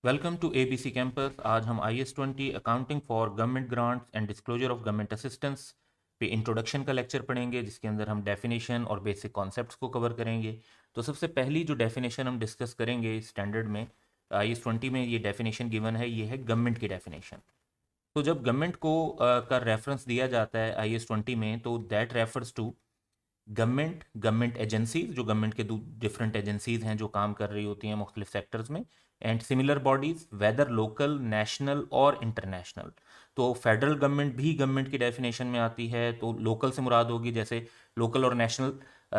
Welcome to ABC campus. आज हम IS-20 accounting for government grants and disclosure of government assistance पे introduction का lecture पढ़ेंगे, जिसके अंदर हम डेफिनेशन और बेसिक कॉन्सेप्ट्स को कवर करेंगे। तो सबसे पहली जो डेफिनेशन हम डिस्कस करेंगे स्टैंडर्ड में IS-20 में ये डेफिनेशन गिवन है, ये है गवर्नमेंट की डेफिनेशन। तो जब गवर्नमेंट को का रेफरेंस दिया जाता है IS-20 में, तो that refers to government agencies, जो गवर्नमेंट के डिफरेंट एजेंसीज हैं जो काम कर रही होती हैं मुख्तलिफ सेक्टर्स में, and similar bodies whether local, national और इंटरनेशनल। तो फेडरल गवर्नमेंट भी गवर्नमेंट की डेफिनेशन में आती है। तो लोकल से मुराद होगी जैसे लोकल और नेशनल,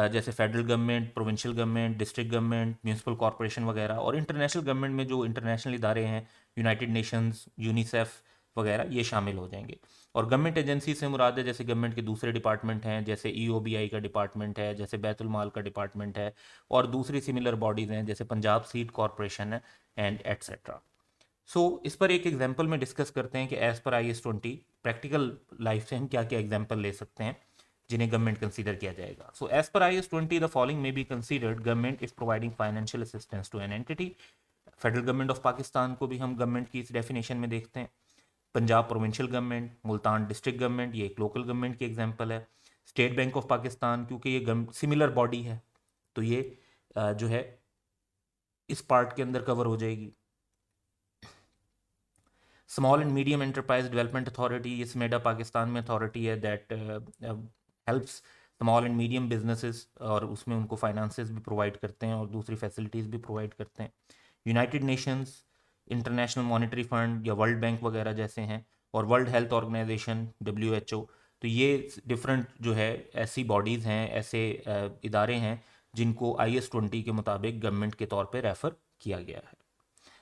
जैसे federal government, provincial government, district government, municipal corporation वगैरह। और इंटरनेशनल गवर्नमेंट में जो इंटरनेशनल इदारे हैं, यूनाइटेड नेशंस, यूनिसेफ वगैरह, ये शामिल हो जाएंगे। और गवर्नमेंट एजेंसी से मुराद है जैसे गवर्नमेंट के दूसरे डिपार्टमेंट हैं, जैसे EOBI का डिपार्टमेंट है, जैसे बैतुल माल का डिपार्टमेंट है, और दूसरी सिमिलर बॉडीज़ हैं जैसे पंजाब सीड कॉरपोरेशन है, एंड एट्सेट्रा। सो इस पर एक एग्जांपल में डिस्कस करते हैं कि as per IS-20 practical life से हम क्या क्या एग्जांपल ले सकते हैं जिन्हें गवर्नमेंट कंसीडर किया जाएगा। सो एज पर IS-20 the following may be considered government is providing financial assistance to an entity. Federal government of Pakistan को भी हम गवर्नमेंट की इस डेफिनेशन में देखते हैं। Punjab provincial government, Multan district government, ये एक लोकल गवर्नमेंट की एग्जांपल है। स्टेट बैंक ऑफ पाकिस्तान, क्योंकि ये सिमिलर बॉडी है, तो ये जो है इस पार्ट के अंदर कवर हो जाएगी। Small and medium enterprise development authority, ये समेडा पाकिस्तान में अथॉरिटी है that helps small and medium businesses, और उसमें उनको फाइनेंसेस भी प्रोवाइड करते हैं और दूसरी फैसिलिटीज़ भी प्रोवाइड करते हैं। United Nations, international monetary fund या वर्ल्ड बैंक वगैरह जैसे हैं, और वर्ल्ड हेल्थ ऑर्गेनाइजेशन WHO। तो ये डिफरेंट जो है ऐसी बॉडीज़ हैं, ऐसे इदारे हैं जिनको IS-20 के मुताबिक गवर्नमेंट के तौर पे रेफ़र किया गया है।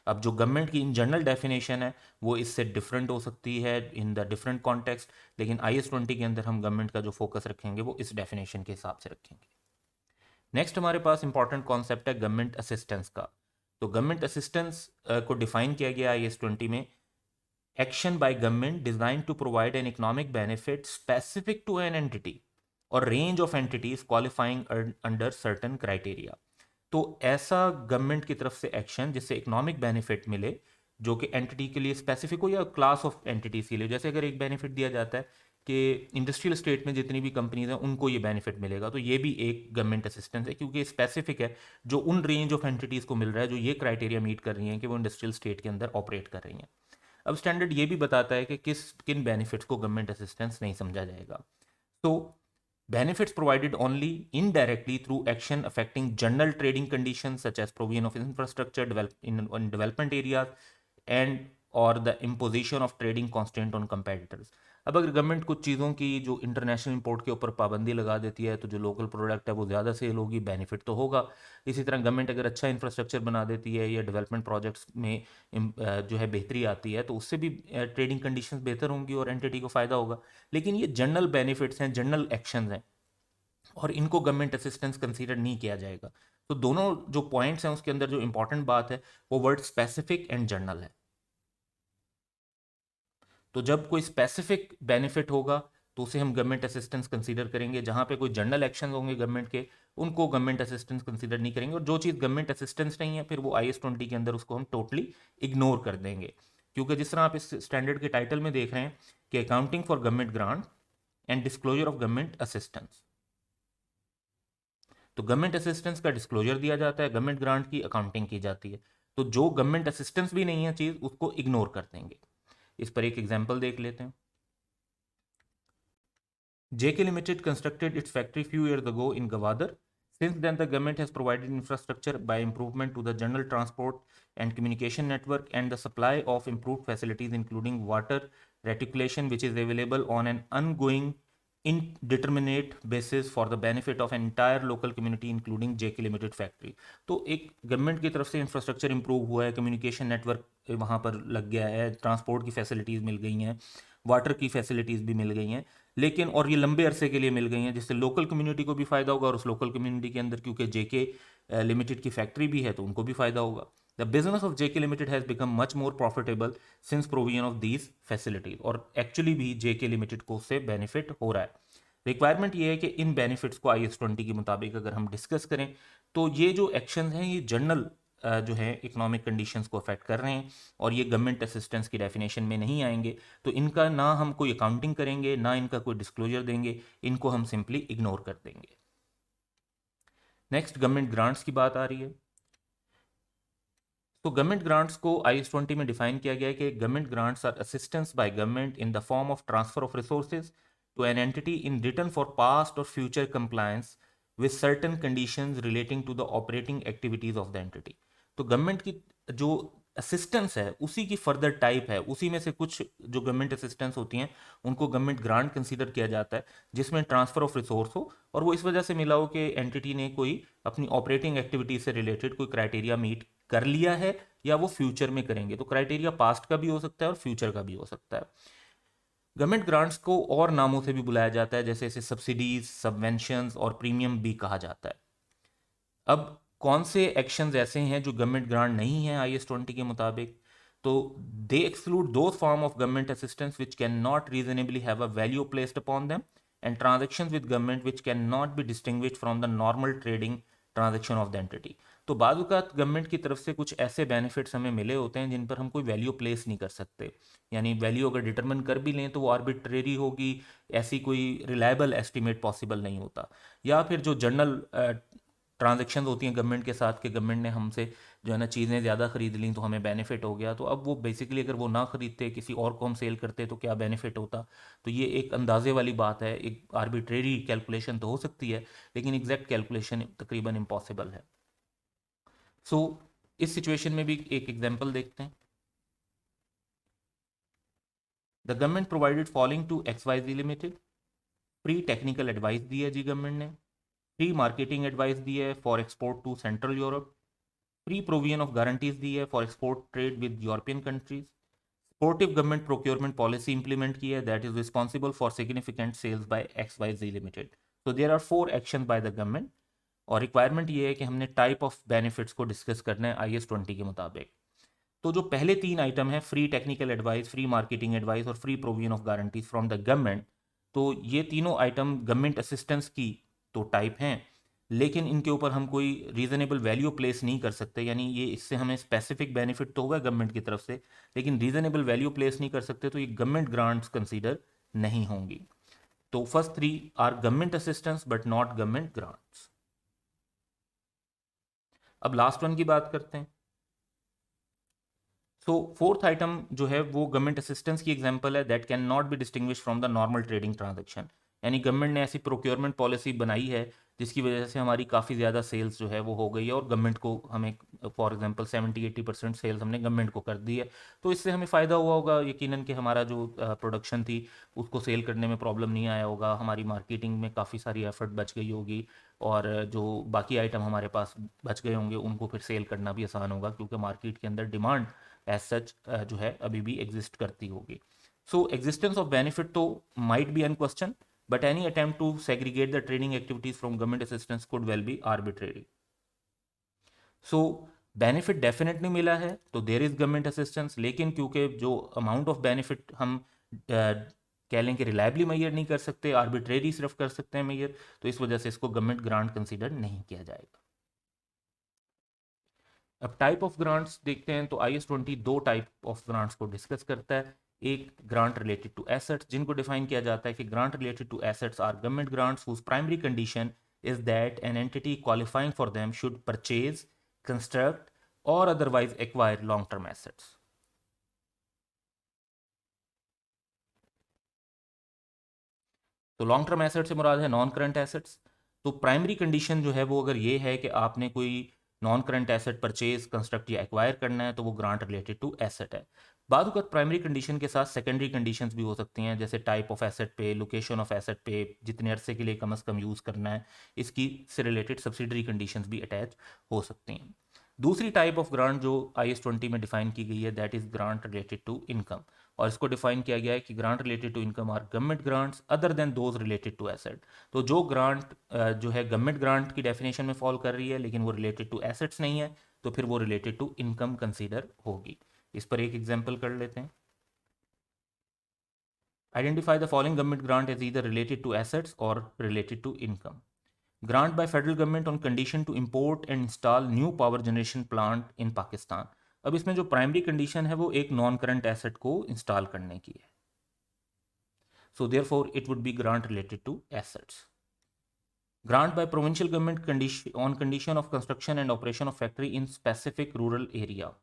अब जो गवर्नमेंट की इन जनरल डेफिनेशन है वो इससे डिफरेंट हो सकती है इन द डिफरेंट कॉन्टेक्स्ट, लेकिन IS-20 के अंदर हम गवर्नमेंट का जो फोकस रखेंगे वो इस डेफिनेशन के हिसाब से रखेंगे। नेक्स्ट हमारे पास इंपॉर्टेंट कॉन्सेप्ट है गवर्नमेंट असिस्टेंस का। तो गवर्नमेंट असिस्टेंस को डिफाइन किया गया IS-20 में, action by government design to provide an economic benefit specific to an entity और range of entities qualifying under certain criteria. तो ऐसा गवर्नमेंट की तरफ से एक्शन जिससे इकोनॉमिक बेनिफिट मिले, जो कि एंटिटी के लिए स्पेसिफिक हो या क्लास ऑफ एंटिटीज के लिए। जैसे अगर एक बेनिफिट दिया जाता है कि इंडस्ट्रियल स्टेट में जितनी भी कंपनीज हैं उनको ये बेनिफिट मिलेगा, तो ये भी एक गवर्नमेंट असिस्टेंस है, क्योंकि स्पेसिफिक है जो उन रेंज ऑफ एंटिटीज़ को मिल रहा है जो ये क्राइटेरिया मीट कर रही हैं कि वो इंडस्ट्रियल स्टेट के अंदर ऑपरेट कर रही हैं। अब स्टैंडर्ड ये भी बताता है कि किन बेनिफिट्स को गवर्नमेंट असिस्टेंस नहीं समझा जाएगा। तो benefits provided only indirectly through action affecting general trading conditions such as provision of infrastructure in development areas and or the imposition of trading constraint on competitors। अब अगर गवर्नमेंट कुछ चीज़ों की जो इंटरनेशनल इंपोर्ट के ऊपर पाबंदी लगा देती है, तो जो लोकल प्रोडक्ट है वो ज़्यादा सेल होगी, बेनिफिट तो होगा। इसी तरह गवर्नमेंट अगर अच्छा इंफ्रास्ट्रक्चर बना देती है या डेवलपमेंट प्रोजेक्ट्स में जो है बेहतरी आती है, तो उससे भी ट्रेडिंग कंडीशंस बेहतर होंगी और एंटिटी को फ़ायदा होगा। लेकिन ये जनरल बेनिफिट्स हैं, जनरल एक्शंस हैं, और इनको गवर्नमेंट असिस्टेंस कंसीडर नहीं किया जाएगा। तो दोनों जो पॉइंट्स हैं उसके अंदर जो इंपॉर्टेंट बात है वो वर्ड स्पेसिफिक एंड जनरल है। तो जब कोई स्पेसिफिक बेनिफिट होगा तो उसे हम गवर्नमेंट असिस्टेंस कंसीडर करेंगे, जहां पे कोई जनरल एक्शन होंगे गवर्नमेंट के उनको गवर्नमेंट असिस्टेंस कंसीडर नहीं करेंगे, और जो चीज़ गवर्नमेंट असिस्टेंस नहीं है फिर वो IS-20 के अंदर उसको हम टोटली इग्नोर कर देंगे। क्योंकि जिस तरह आप इस स्टैंडर्ड के टाइटल में देख रहे हैं कि accounting for government grant and disclosure of government assistance, तो गवर्नमेंट असिस्टेंस का डिस्क्लोजर दिया जाता है, गवर्नमेंट ग्रांट की अकाउंटिंग की जाती है। तो जो गवर्नमेंट असिस्टेंस भी नहीं है चीज़ उसको इग्नोर कर देंगे। इस पर एक एग्जांपल देख लेते हैं। JK Limited constructed its factory few years ago in Gwadar. Since then, the government has provided infrastructure by improvement to the general transport and communication network and the supply of improved facilities, including water reticulation, which is available on an ongoing, indeterminate basis for the benefit of an entire local community, including JK Limited factory। तो एक government की तरफ से infrastructure improve हुआ है, communication network वहाँ पर लग गया है, ट्रांसपोर्ट की फैसिलिटीज़ मिल गई हैं, वाटर की फैसिलिटीज़ भी मिल गई हैं, लेकिन और ये लंबे अरसे के लिए मिल गई हैं, जिससे लोकल कम्युनिटी को भी फ़ायदा होगा, और उस लोकल कम्युनिटी के अंदर क्योंकि JK लिमिटेड की फैक्ट्री भी है तो उनको भी फ़ायदा होगा। The business of JK limited has become much more profitable since provision of these facilities, और एक्चुअली भी JK लिमिटेड को उससे बेनिफिट हो रहा है। रिक्वायरमेंट ये है कि इन बेनिफिट्स को IS-20 के मुताबिक अगर हम डिस्कस करें तो ये जो एक्शन हैं ये जनरल जो है इकोनॉमिक कंडीशंस को अफेक्ट कर रहे हैं और ये गवर्नमेंट असिस्टेंस की डेफिनेशन में नहीं आएंगे, तो इनका ना हम कोई अकाउंटिंग करेंगे ना इनका कोई डिस्क्लोजर देंगे, इनको हम सिंपली इग्नोर कर देंगे। नेक्स्ट गवर्नमेंट ग्रांट्स की बात आ रही है। तो गवर्नमेंट ग्रांट्स को IS 20 में डिफाइन किया गया है कि government grants or assistance by government in the form of transfer of resources to an entity in return for past और future compliance with certain conditions relating to the operating activities of the entity. तो government की जो assistance है उसी की further type है, उसी में से कुछ जो गवर्नमेंट असिस्टेंस होती हैं उनको गवर्नमेंट ग्रांट कंसीडर किया जाता है, जिसमें ट्रांसफर ऑफ रिसोर्स हो और वो इस वजह से मिला हो कि एंटिटी ने कोई अपनी ऑपरेटिंग एक्टिविटी से रिलेटेड कोई क्राइटेरिया मीट कर लिया है या वो फ्यूचर में करेंगे। तो क्राइटेरिया पास्ट का भी हो सकता है और फ्यूचर का भी हो सकता है। गवर्नमेंट ग्रांट्स को और नामों से भी बुलाया जाता है, जैसे इसे सब्सिडीज, सबवेंशंस और प्रीमियम भी कहा जाता है। अब कौन से एक्शंस ऐसे हैं जो गवर्नमेंट ग्रांट नहीं है IS 20 के मुताबिक? तो they exclude those form of government assistance which can not reasonably have a value placed upon them and transactions with government which can not be distinguished from the normal trading transaction of the entity. तो बाद वक़्त government की तरफ से कुछ ऐसे benefits हमें मिले होते हैं जिन पर हम कोई वैल्यू प्लेस नहीं कर सकते, यानी वैल्यू अगर डिटरमिन कर भी लें तो वो आर्बिट्रेरी होगी, ऐसी कोई रिलायबल एस्टिमेट पॉसिबल नहीं होता। या फिर जो जनरल ट्रांजेक्शन होती हैं गवर्नमेंट के साथ कि गवर्नमेंट ने हमसे जो है ना चीज़ें ज़्यादा खरीद ली तो हमें बेनिफिट हो गया, तो अब वो बेसिकली अगर वो ना खरीदते किसी और को हम सेल करते तो क्या बेनिफिट होता। तो ये एक अंदाजे वाली बात है, एक आर्बिट्रेरी कैलकुलेशन तो हो सकती है लेकिन एग्जैक्ट कैलकुलेशन तकरीबन इम्पॉसिबल है। सो इस सिचुएशन में भी एक एग्जांपल देखते हैं। The government provided following to XYZ limited. Free technical advice दी है जी गवर्नमेंट ने, फ्री मार्केटिंग एडवाइस दी है for export to central Europe, free provision of guarantees दी है for export trade with European countries, supportive government procurement policy implement की है that is responsible for significant sales by XYZ limited. तो there are 4 action by the government और requirement ये है कि हमने टाइप ऑफ बेनिफिट्स को डिस्कस करना है IS 20 के मुताबिक। तो जो पहले 3 आइटम है, free technical advice, free marketing advice और free provision of guarantees from the government, तो ये तीनों आइटम गवर्नमेंट असिस्टेंस की तो टाइप हैं, लेकिन इनके ऊपर हम कोई रीजनेबल वैल्यू प्लेस नहीं कर सकते, यानी ये इससे हमें स्पेसिफिक बेनिफिट तो होगा गवर्नमेंट की तरफ से लेकिन रीजनेबल वैल्यू प्लेस नहीं कर सकते, तो ये गवर्नमेंट ग्रांट्स कंसीडर नहीं होंगी। तो first 3 are government assistance but not government grants. अब लास्ट वन की बात करते हैं। सो फोर्थ आइटम जो है वो गवर्नमेंट असिस्टेंस की एग्जांपल है that can not be distinguish from the normal trading transaction, यानी गवर्नमेंट ने ऐसी प्रोक्योरमेंट पॉलिसी बनाई है जिसकी वजह से हमारी काफ़ी ज़्यादा सेल्स जो है वो हो गई है और गवर्नमेंट को हमें फॉर एग्जांपल 70-80% सेल्स हमने गवर्नमेंट को कर दी है। तो इससे हमें फ़ायदा हुआ होगा यकीनन कि हमारा जो प्रोडक्शन थी उसको सेल करने में प्रॉब्लम नहीं आया होगा, हमारी मार्केटिंग में काफ़ी सारी एफर्ट बच गई होगी और जो बाकी आइटम हमारे पास बच गए होंगे उनको फिर सेल करना भी आसान होगा क्योंकि मार्केट के अंदर डिमांड एज सच जो है अभी भी एग्जिस्ट करती होगी। सो एग्जिस्टेंस ऑफ बेनिफिट तो might be an question but any attempt to segregate the trading activities from government assistance could well be arbitrary. So benefit definitely मिला है तो देर इज गवर्नमेंट असिस्टेंस, लेकिन क्योंकि जो amount of benefit हम कह लें कि रिलायबली मैयर नहीं कर सकते, आर्बिट्रेरी सिर्फ कर सकते हैं मैयर, तो इस वजह से इसको गवर्नमेंट ग्रांट कंसीडर नहीं किया जाएगा। अब टाइप ऑफ ग्रांट्स देखते हैं तो IS 20 दो टाइप ऑफ ग्रांट्स को डिस्कस करता है। एक ग्रांट रिलेटेड टू एसेट्स जिनको डिफाइन किया जाता है कि grant related to assets are government grants whose primary condition is that an entity qualifying for them should purchase, construct और otherwise acquire long term assets. तो लॉन्ग टर्म एसेट से मुराद है नॉन करंट एसेट्स। तो primary condition जो है वो अगर ये है कि आपने कोई non current asset purchase, construct या एक्वायर करना है तो वो ग्रांट रिलेटेड टू एसेट है। बाद वक्त प्राइमरी कंडीशन के साथ सेकेंडरी कंडीशंस भी हो सकती हैं, जैसे टाइप ऑफ एसेट पे, लोकेशन ऑफ एसेट पे, जितने अरसे के लिए कम अज़ कम यूज़ करना है, इसकी से रिलेटेड सब्सिडरी कंडीशंस भी अटैच हो सकती हैं। दूसरी टाइप ऑफ ग्रांट जो IS 20 में डिफाइन की गई है that is grant related to income, और इसको डिफाइन किया गया है कि grant related to income are government grants other than those related to asset. तो जो ग्रांट जो है गवर्नमेंट ग्रांट की डेफिनेशन में फॉल कर रही है लेकिन वो रिलेटेड टू एसेट्स नहीं है, तो फिर वो रिलेटेड टू इनकम कंसीडर होगी। इस पर एक एग्जाम्पल कर लेते हैं। Identify the following government grant is either related to assets और related to income. Grant by federal government on condition to import and install new power generation plant in Pakistan. अब इसमें जो प्राइमरी कंडीशन है वो एक नॉन करंट एसेट को install करने की है, so therefore it would be grant related to assets. Grant by provincial government condition on condition of construction and operation of factory in specific rural area.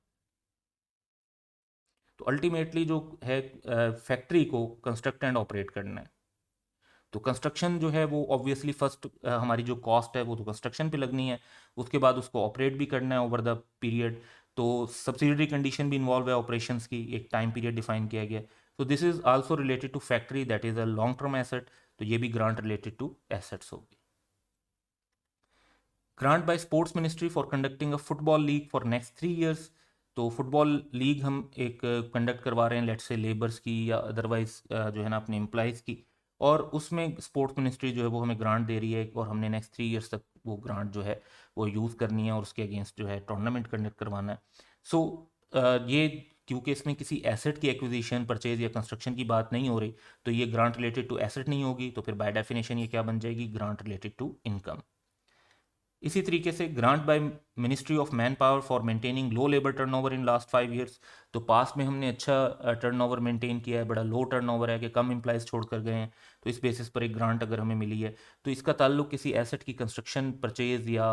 तो ultimately जो है factory को construct and operate करना है, तो construction जो है वो ऑब्वियसली फर्स्ट हमारी जो कॉस्ट है वो तो कंस्ट्रक्शन पे लगनी है, उसके बाद उसको ऑपरेट भी करना है ओवर द पीरियड। तो सब्सिडरी कंडीशन भी इन्वॉल्व है ऑपरेशंस की, एक टाइम पीरियड डिफाइन किया गया। तो this is also related to factory, that is a long term asset, तो ये भी ग्रांट रिलेटेड टू एसेट्स होगी। Grant by sports ministry for conducting a football league for next 3 years। तो football league हम एक कंडक्ट करवा रहे हैं, लेट्स से लेबर्स की या अदरवाइज जो है ना अपने एम्प्लॉयज़ की, और उसमें स्पोर्ट्स मिनिस्ट्री जो है वो हमें ग्रांट दे रही है, और हमने नेक्स्ट 3 years तक वो ग्रांट जो है वो यूज़ करनी है और उसके अगेंस्ट जो है टूर्नामेंट कंडक्ट करवाना है। सो ये क्योंकि इसमें किसी एसेट की एक्विजिशन, परचेज या कंस्ट्रक्शन की बात नहीं हो रही, तो ये ग्रांट रिलेटेड टू एसेट नहीं होगी, तो फिर बाय डेफिनेशन ये क्या बन जाएगी, ग्रांट रिलेटेड टू इनकम। इसी तरीके से grant by ministry of man power for maintaining low labour turnover in last 5 years। तो पास्ट में हमने अच्छा टर्नओवर मेंटेन किया है, बड़ा लो टर्नओवर है कि कम एम्प्लॉयज़ छोड़ कर गए हैं, तो इस बेसिस पर एक ग्रांट अगर हमें मिली है तो इसका ताल्लुक किसी एसेट की कंस्ट्रक्शन, परचेज या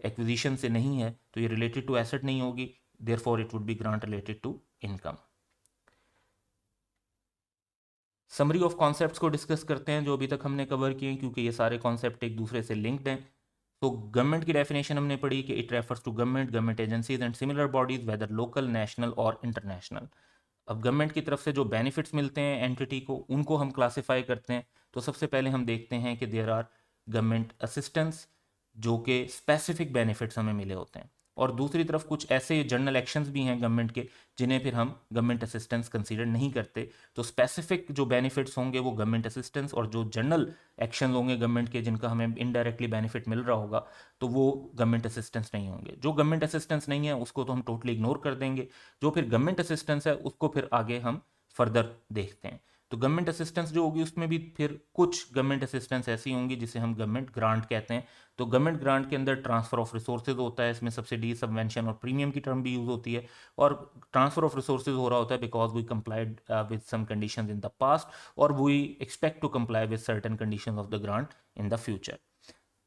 एक्विजिशन से नहीं है, तो ये रिलेटेड टू एसेट नहीं होगी, therefore it would be grant related to income. Summary of concepts को डिस्कस करते हैं जो अभी तक हमने कवर किए हैं, क्योंकि ये सारे कॉन्सेप्ट एक दूसरे से लिंक्ड हैं। तो गवर्नमेंट की डेफिनेशन हमने पढ़ी कि it refers to government, government agencies and similar bodies whether local, national और इंटरनेशनल। अब गवर्नमेंट की तरफ से जो बेनिफिट्स मिलते हैं एंटिटी को, उनको हम क्लासिफाई करते हैं। तो सबसे पहले हम देखते हैं कि देयर आर गवर्नमेंट असिस्टेंस, जो कि स्पेसिफिक बेनिफिट्स हमें मिले होते हैं, और दूसरी तरफ कुछ ऐसे जनरल एक्शंस भी हैं गवर्नमेंट के जिन्हें फिर हम गवर्नमेंट असिस्टेंस कंसीडर नहीं करते। तो स्पेसिफिक जो बेनिफिट्स होंगे वो गवर्नमेंट असिस्टेंस, और जो जनरल एक्शन होंगे गवर्नमेंट के जिनका हमें इनडायरेक्टली बेनिफिट मिल रहा होगा, तो वो गवर्नमेंट असिस्टेंस नहीं होंगे। जो गवर्नमेंट असिस्टेंस नहीं है उसको तो हम टोटली इग्नोर कर देंगे, जो फिर गवर्नमेंट असिस्टेंस है उसको फिर आगे हम फर्दर देखते हैं। तो गवर्नमेंट असिस्टेंस जो होगी उसमें भी फिर कुछ गवर्नमेंट असिस्टेंस ऐसी होंगी जिसे हम गवर्नमेंट ग्रांट कहते हैं। तो गवर्नमेंट ग्रांट के अंदर ट्रांसफर ऑफ रिसोर्सेज होता है, इसमें सब्सिडी, सबवेंशन और प्रीमियम की टर्म भी यूज होती है, और ट्रांसफर ऑफ रिसोर्सेज हो रहा होता है because we complied with some conditions in the past, और we expect to comply with certain conditions of the grant in the future.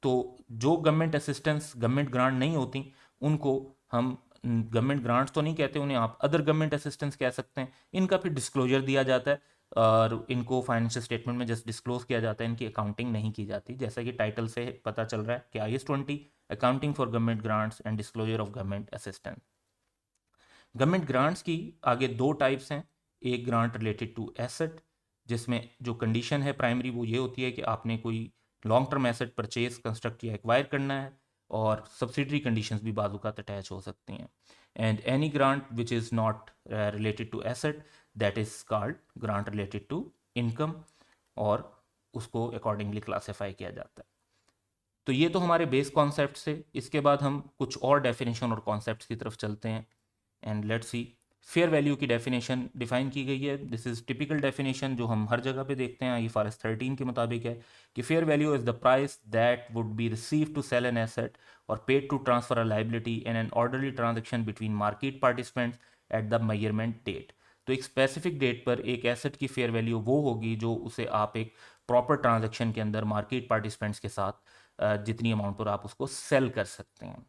तो जो गवर्नमेंट असिस्टेंस, गवर्नमेंट ग्रांट नहीं होती, उनको हम गवर्नमेंट ग्रांट्स तो नहीं कहते, उन्हें आप अदर गवर्नमेंट असिस्टेंस कह सकते हैं। इनका फिर डिस्क्लोजर दिया जाता है और इनको फाइनेंशियल स्टेटमेंट में जस्ट डिस्क्लोज किया जाता है, इनकी अकाउंटिंग नहीं की जाती, जैसा कि टाइटल से पता चल रहा है कि IS 20 accounting for government grants and disclosure of government assistance. Government grants की आगे दो टाइप्स हैं। एक ग्रांट रिलेटेड टू एसेट, जिसमें जो कंडीशन है प्राइमरी वो ये होती है कि आपने कोई long term asset purchase, construct या एक्वायर करना है, और सब्सिडरी कंडीशंस भी बाजुकात अटैच हो सकती हैं। And any grant which is not related to asset, that is called grant related to income, और उसको अकॉर्डिंगली क्लासीफाई किया जाता है। तो ये तो हमारे बेस कॉन्सेप्ट से, इसके बाद हम कुछ और डेफिनेशन और कॉन्सेप्ट्स की तरफ चलते हैं। And let's see, fair value की डेफिनेशन डिफाइन की गई है। दिस इज टिपिकल डेफिनेशन जो हम हर जगह पे देखते हैं, IFRS 13 के मुताबिक है कि fair value is the price that would be receive to sell an asset और paid to transfer a liability in an orderly transaction between market participants at the measurement date. तो एक स्पेसिफिक डेट पर एक asset की fair value वो होगी जो उसे आप एक प्रॉपर ट्रांजेक्शन के अंदर मार्केट पार्टिसिपेंट्स के साथ जितनी अमाउंट पर आप उसको सेल कर सकते हैं।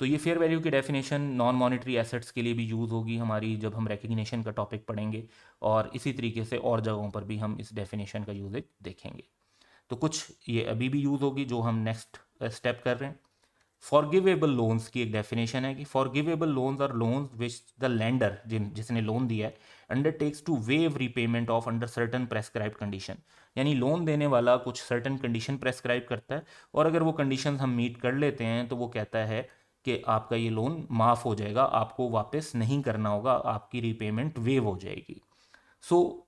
तो ये फेयर वैल्यू की डेफिनेशन नॉन मॉनेटरी एसेट्स के लिए भी यूज़ होगी हमारी जब हम रिकग्निशन का टॉपिक पढ़ेंगे, और इसी तरीके से और जगहों पर भी हम इस डेफिनेशन का यूजेज देखेंगे। तो कुछ ये अभी भी यूज़ होगी जो हम नेक्स्ट स्टेप कर रहे हैं। फॉरगिवेबल लोन्स की एक डेफिनेशन है कि forgivable loans are loans which the lender, जिसने लोन दिया है, undertakes to waive repayment of under certain prescribe condition. यानी लोन देने वाला कुछ सर्टन कंडीशन प्रेस्क्राइब करता है, और अगर वो कंडीशन हम मीट कर लेते हैं तो वो कहता है कि आपका ये लोन माफ़ हो जाएगा, आपको वापस नहीं करना होगा, आपकी रीपेमेंट वेव हो जाएगी। सो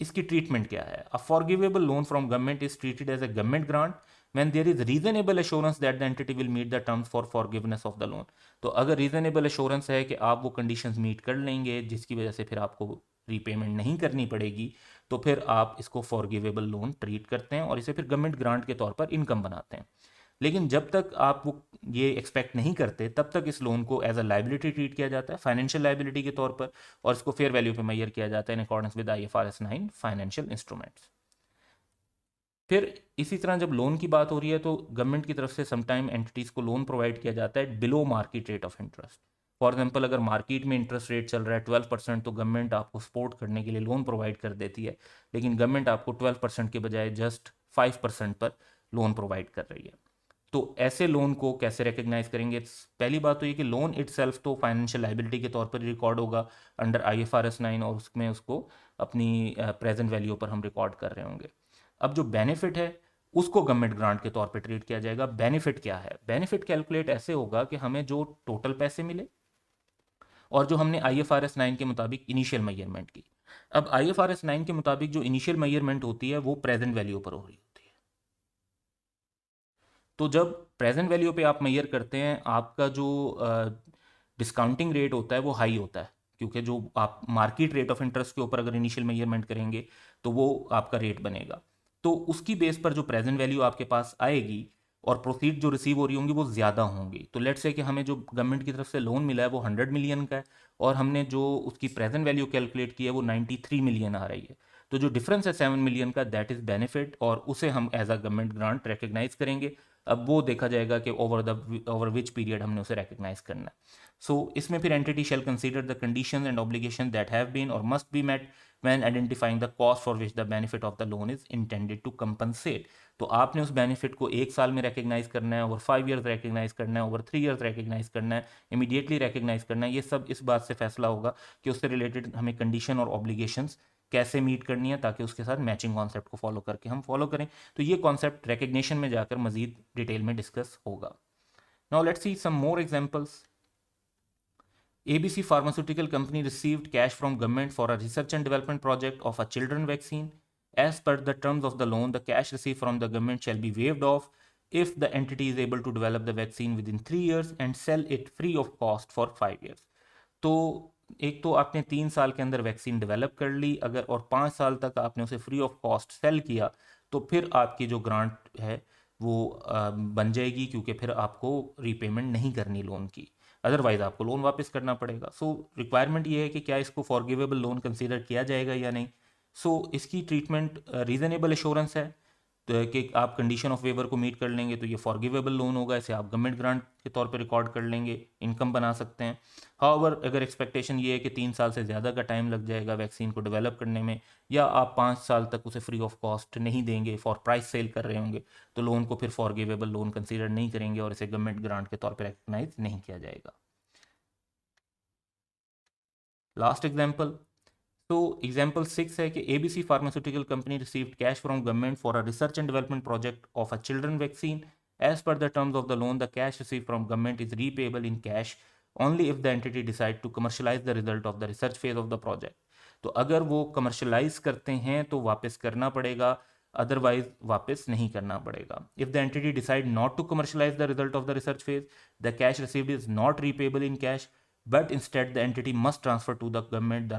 इसकी ट्रीटमेंट क्या है? A forgivable loan from government is treated as a government grant when there is reasonable assurance that the entity will meet the terms for forgiveness of the loan। तो अगर reasonable assurance है कि आप वो conditions meet कर लेंगे जिसकी वजह से फिर आपको रीपेमेंट नहीं करनी पड़ेगी, तो फिर आप इसको फॉरगिवेबल लोन ट्रीट करते हैं और इसे फिर गवर्नमेंट ग्रांट के तौर पर इनकम बनाते हैं। लेकिन जब तक आप वो ये एक्सपेक्ट नहीं करते तब तक इस लोन को एज अ लाइबिलिटी ट्रीट किया जाता है, फाइनेंशियल लाइबिलिटी के तौर पर, और इसको फेयर वैल्यू पे मेजर किया जाता है in accordance with IFRS 9 financial instruments. फिर इसी तरह जब लोन की बात हो रही है तो गवर्नमेंट की तरफ से समटाइम एंटिटीज़ को लोन प्रोवाइड किया जाता है below market rate of interest. For example अगर मार्केट में इंटरेस्ट रेट चल रहा है 12%, तो गवर्नमेंट आपको सपोर्ट करने के लिए लोन प्रोवाइड कर देती है, लेकिन गवर्नमेंट आपको 12% के बजाय जस्ट 5% पर लोन प्रोवाइड कर रही है। तो ऐसे लोन को कैसे रिकग्नाइज करेंगे? पहली बात तो ये कि लोन इटसेल्फ तो फाइनेंशियल लाइबिलिटी के तौर पर रिकॉर्ड होगा अंडर IFRS 9, और उसमें उसको अपनी प्रेजेंट वैल्यू पर हम रिकॉर्ड कर रहे होंगे। अब जो बेनिफिट है उसको गवर्नमेंट ग्रांट के तौर पे ट्रीट किया जाएगा। बेनिफिट क्या है? बेनिफिट कैलकुलेट ऐसे होगा कि हमें जो टोटल पैसे मिले और जो हमने IFRS 9 के मुताबिक इनिशियल मेजरमेंट की। अब IFRS 9 के मुताबिक जो इनिशियल मेजरमेंट होती है वो प्रेजेंट वैल्यू पर हो रही होती है। तो जब प्रेजेंट वैल्यू पे आप मेजर करते हैं, आपका जो डिस्काउंटिंग रेट होता है वो हाई होता है, क्योंकि जो आप मार्केट रेट ऑफ इंटरेस्ट के ऊपर अगर इनिशियल मेजरमेंट करेंगे तो वो आपका रेट बनेगा। तो उसकी बेस पर जो प्रेजेंट वैल्यू आपके पास आएगी और प्रोसीड जो रिसीव हो रही होंगी वो ज़्यादा होंगी। तो लेट्स से कि हमें जो गवर्नमेंट की तरफ से लोन मिला है वो 100 मिलियन का है, और हमने जो उसकी प्रेजेंट वैल्यू कैलकुलेट की है वो 93 मिलियन आ रही है। तो जो डिफरेंस है 7 मिलियन का, दैट इज़ बेनिफिट, और उसे हम as a government grant recognise करेंगे। अब वो देखा जाएगा कि ओवर विच पीरियड हमने उसे रिकग्नाइज करना है। सो इसमें फिर entity shall consider the conditions and obligation that have been और must be met when identifying the cost for which the benefit of the loan is intended to compensate. तो आपने उस बेनिफिट को 1 साल में रिकग्नाइज करना है, ओवर 5 ईयर्स रिकग्नाइज करना है, ओवर 3 ईयर्स रिकग्नाइज करना है, इमीडिएटली रिकग्नाइज करना है। ये सब इस बात से फैसला होगा कि उससे रिलेटेड हमें कंडीशन और ऑब्लिगेशंस कैसे मीट करनी है, ताकि उसके साथ मैचिंग कॉन्सेप्ट को फॉलो करके हम फॉलो करें। तो ये कॉन्सेप्ट रिकग्निशन में जाकर मजीद डिटेल में डिस्कस होगा। Now let's see some more examples. ABC Pharmaceutical Company received cash from government for a research and development project of a children vaccine. As per the terms of the loan, the cash received from the government shall be waived off if the entity is able to develop the vaccine within 3 years and sell it free of cost for 5 years. तो एक तो आपने 3 साल के अंदर vaccine develop कर ली अगर, और 5 साल तक आपने उसे फ्री ऑफ कॉस्ट सेल किया, तो फिर आपकी जो ग्रांट है वो बन जाएगी, क्योंकि फिर आपको रीपेमेंट नहीं करनी लोन की, अदरवाइज आपको लोन वापस करना पड़ेगा। सो रिक्वायरमेंट ये है कि क्या इसको फॉरगिवेबल लोन कंसीडर किया जाएगा या नहीं। सो इसकी ट्रीटमेंट रीजनेबल एश्योरेंस है, तो कि आप कंडीशन ऑफ वेवर को मीट कर लेंगे तो ये फॉरगिवेबल लोन होगा, इसे आप गवर्नमेंट ग्रांट के तौर पे रिकॉर्ड कर लेंगे, इनकम बना सकते हैं। हाउएवर अगर एक्सपेक्टेशन ये है कि 3 साल से ज़्यादा का टाइम लग जाएगा वैक्सीन को डेवलप करने में, या आप 5 साल तक उसे फ्री ऑफ कॉस्ट नहीं देंगे, फॉर प्राइस सेल कर रहे होंगे, तो लोन को फिर फॉरगिवेबल लोन कंसीडर नहीं करेंगे और इसे गवर्नमेंट ग्रांट के तौर पर रिकग्नाइज नहीं किया जाएगा। लास्ट एग्जाम्पल, तो एग्जाम्पल 6 है कि ABC pharmaceutical company received cash from government for a research and development project of a children vaccine. As per the terms of the loan, the cash receive from government is repayable in cash only if the entity decide to commercialise the result of the research phase of the project. तो अगर वो commercialise करते हैं तो वापस करना पड़ेगा, otherwise वापस नहीं करना पड़ेगा। If the entity decide not to commercialise the result of the research phase, the cash received is not repayable in cash, but instead the entity must transfer to the government the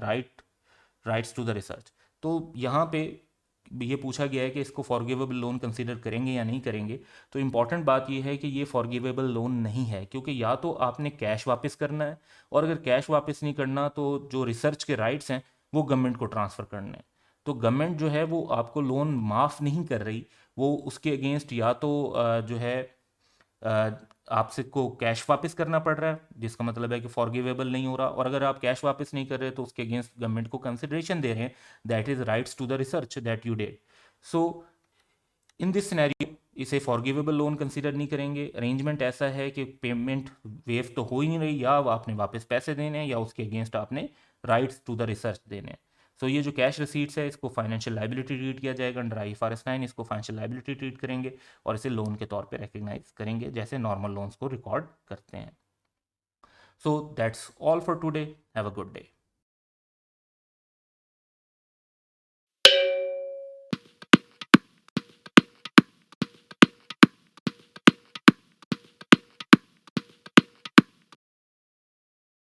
rights to the research. तो यहाँ पे ये पूछा गया है कि इसको forgivable loan consider करेंगे या नहीं करेंगे। तो इंपॉर्टेंट बात ये है कि ये फॉरगिवेबल लोन नहीं है, क्योंकि या तो आपने कैश वापस करना है, और अगर कैश वापस नहीं करना तो जो रिसर्च के राइट्स हैं वो गवर्नमेंट को ट्रांसफ़र करने हैं। तो गवर्नमेंट जो है वो आपको लोन माफ़ नहीं कर रही, वो उसके अगेंस्ट या तो जो है आपसे को कैश वापस करना पड़ रहा है, जिसका मतलब है कि फॉरगिवेबल नहीं हो रहा, और अगर आप कैश वापस नहीं कर रहे तो उसके अगेंस्ट गवर्नमेंट को कंसिडरेशन दे रहे हैं, that is rights to the research that you did. So in this scenario इसे फॉरगिवेबल लोन कंसीडर नहीं करेंगे। अरेंजमेंट ऐसा है कि पेमेंट वेव तो हो ही नहीं रही, या आपने वापस पैसे देने हैं या उसके अगेंस्ट आपने राइट्स टू द रिसर्च देने हैं। सो ये जो कैश रिसीट्स है इसको फाइनेंशियल लाइबिलिटी ट्रीट किया जाएगा अंडर IFRS 9, इसको फाइनेंशियल लाइबिलिटी ट्रीट करेंगे और इसे लोन के तौर पे रिकग्नाइज करेंगे जैसे नॉर्मल लोन्स को रिकॉर्ड करते हैं। So that's all for today, have a good day.